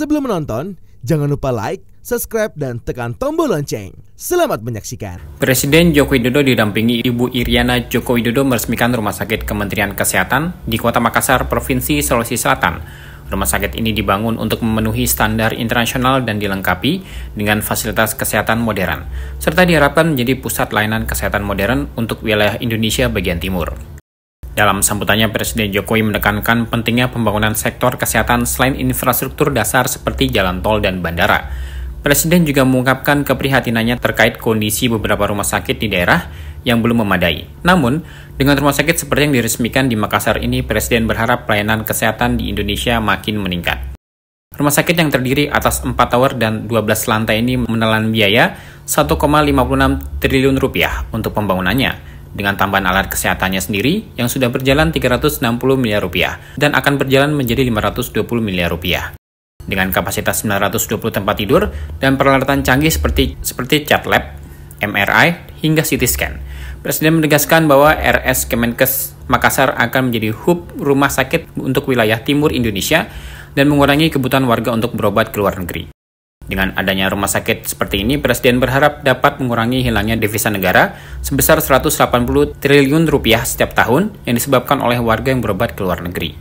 Sebelum menonton, jangan lupa like, subscribe, dan tekan tombol lonceng. Selamat menyaksikan. Presiden Joko Widodo didampingi Ibu Iriana Joko Widodo meresmikan Rumah Sakit Kementerian Kesehatan di Kota Makassar, Provinsi Sulawesi Selatan. Rumah sakit ini dibangun untuk memenuhi standar internasional dan dilengkapi dengan fasilitas kesehatan modern, serta diharapkan menjadi pusat layanan kesehatan modern untuk wilayah Indonesia bagian timur. Dalam sambutannya, Presiden Jokowi menekankan pentingnya pembangunan sektor kesehatan selain infrastruktur dasar seperti jalan tol dan bandara. Presiden juga mengungkapkan keprihatinannya terkait kondisi beberapa rumah sakit di daerah yang belum memadai. Namun, dengan rumah sakit seperti yang diresmikan di Makassar ini, Presiden berharap pelayanan kesehatan di Indonesia makin meningkat. Rumah sakit yang terdiri atas 4 tower dan 12 lantai ini menelan biaya 1,56 triliun rupiah untuk pembangunannya, dengan tambahan alat kesehatannya sendiri yang sudah berjalan 360 miliar rupiah dan akan berjalan menjadi 520 miliar rupiah. Dengan kapasitas 920 tempat tidur dan peralatan canggih seperti cath lab, MRI, hingga CT scan. Presiden menegaskan bahwa RS Kemenkes Makassar akan menjadi hub rumah sakit untuk wilayah timur Indonesia dan mengurangi kebutuhan warga untuk berobat ke luar negeri. Dengan adanya rumah sakit seperti ini, Presiden berharap dapat mengurangi hilangnya devisa negara sebesar 180 triliun rupiah setiap tahun yang disebabkan oleh warga yang berobat ke luar negeri.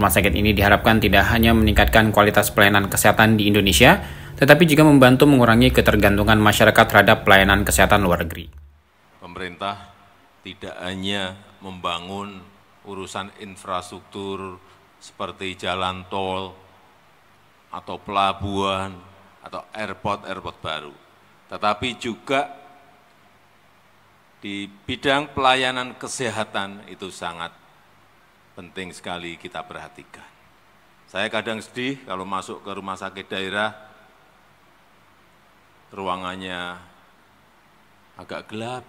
Rumah sakit ini diharapkan tidak hanya meningkatkan kualitas pelayanan kesehatan di Indonesia, tetapi juga membantu mengurangi ketergantungan masyarakat terhadap pelayanan kesehatan luar negeri. Pemerintah tidak hanya membangun urusan infrastruktur seperti jalan tol atau pelabuhan, atau airport baru, tetapi juga di bidang pelayanan kesehatan itu sangat penting sekali kita perhatikan. Saya kadang sedih kalau masuk ke rumah sakit daerah, ruangannya agak gelap,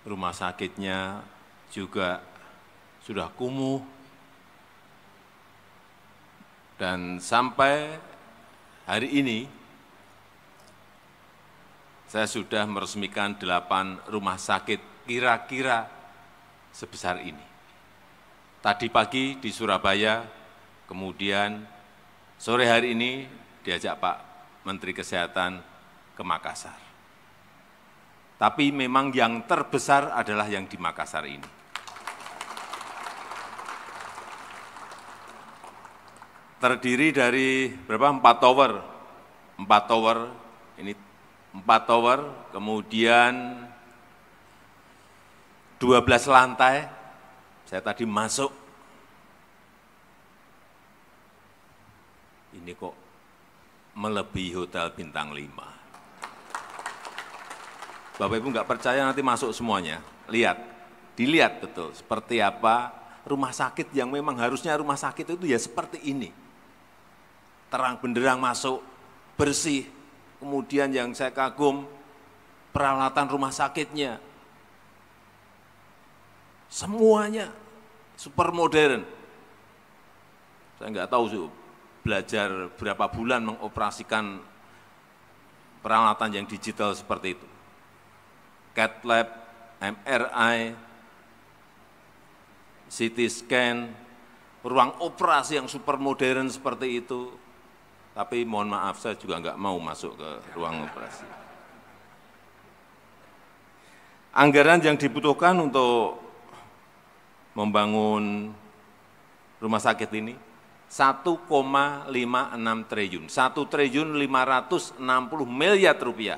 rumah sakitnya juga sudah kumuh. Dan sampai hari ini, saya sudah meresmikan 8 rumah sakit kira-kira sebesar ini. Tadi pagi di Surabaya, kemudian sore hari ini diajak Pak Menteri Kesehatan ke Makassar. Tapi memang yang terbesar adalah yang di Makassar ini. Terdiri dari berapa? 4 tower. 4 tower, ini 4 tower, kemudian 12 lantai. Saya tadi masuk, ini kok melebihi hotel bintang 5. Bapak Ibu nggak percaya, nanti masuk semuanya. Lihat, dilihat betul seperti apa rumah sakit yang memang harusnya rumah sakit itu ya seperti ini. Terang benderang masuk, bersih. Kemudian yang saya kagum, peralatan rumah sakitnya. Semuanya super modern. Saya nggak tahu belajar berapa bulan mengoperasikan peralatan yang digital seperti itu. Cath lab, MRI, CT scan, ruang operasi yang super modern seperti itu. Tapi mohon maaf, saya juga nggak mau masuk ke ruang operasi. Anggaran yang dibutuhkan untuk membangun rumah sakit ini 1,56 triliun, 1 triliun 560 miliar rupiah.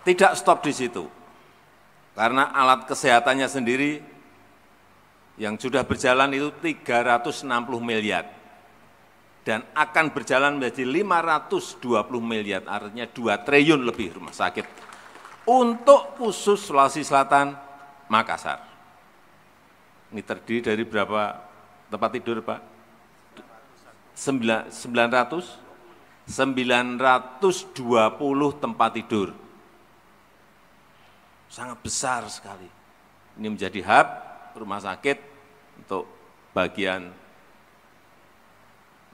Tidak stop di situ, karena alat kesehatannya sendiri yang sudah berjalan itu 360 miliar dan akan berjalan menjadi 520 miliar, artinya 2 triliun lebih rumah sakit untuk khusus Sulawesi Selatan, Makassar. Ini terdiri dari berapa tempat tidur, Pak? 920 tempat tidur. Sangat besar sekali. Ini menjadi hub rumah sakit untuk bagian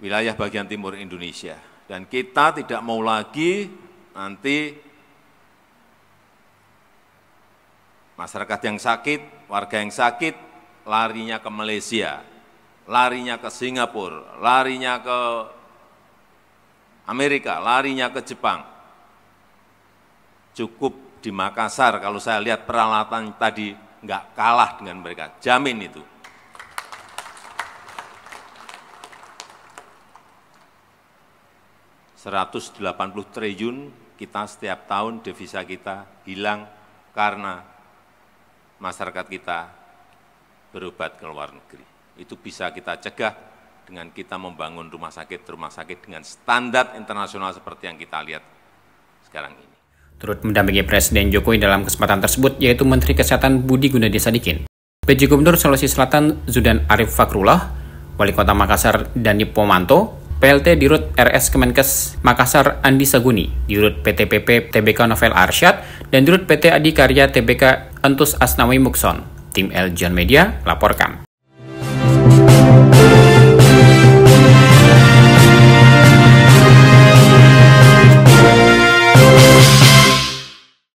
wilayah bagian timur Indonesia. Dan kita tidak mau lagi nanti masyarakat yang sakit, warga yang sakit, larinya ke Malaysia, larinya ke Singapura, larinya ke Amerika, larinya ke Jepang. Cukup di Makassar, kalau saya lihat peralatan tadi nggak kalah dengan mereka, jamin itu. Rp180 triliun kita setiap tahun devisa kita hilang karena masyarakat kita berobat ke luar negeri. Itu bisa kita cegah dengan kita membangun rumah sakit dengan standar internasional seperti yang kita lihat sekarang ini. Turut mendampingi Presiden Jokowi dalam kesempatan tersebut yaitu Menteri Kesehatan Budi Gunadi Sadikin, PJ Gubernur Sulawesi Selatan Zudan Arif Fakrullah, Wali Kota Makassar Dani Pomanto, PLT Dirut RS Kemenkes Makassar Andi Saguni, Dirut PT-PP TBK Novel Arsyad, dan Dirut PT Adikarya TBK Entus Asnawi Mukson. Tim El John Media laporkan.